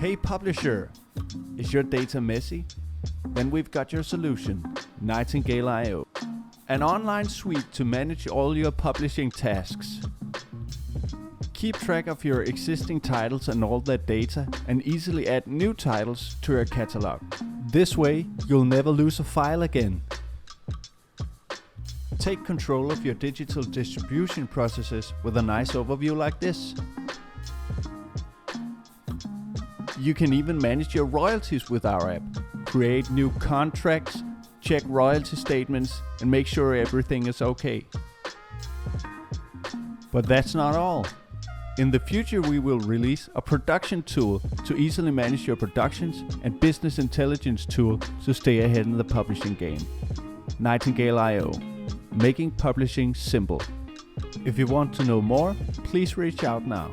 Hey publisher, is your data messy? Then we've got your solution, Nightingale.io, an online suite to manage all your publishing tasks. Keep track of your existing titles and all that data, and easily add new titles to your catalog. This way, you'll never lose a file again. Take control of your digital distribution processes with a nice overview like this. You can even manage your royalties with our app, create new contracts, check royalty statements, and make sure everything is okay. But that's not all. In the future, we will release a production tool to easily manage your productions and business intelligence tool to stay ahead in the publishing game. Nightingale.io, making publishing simple. If you want to know more, please reach out now.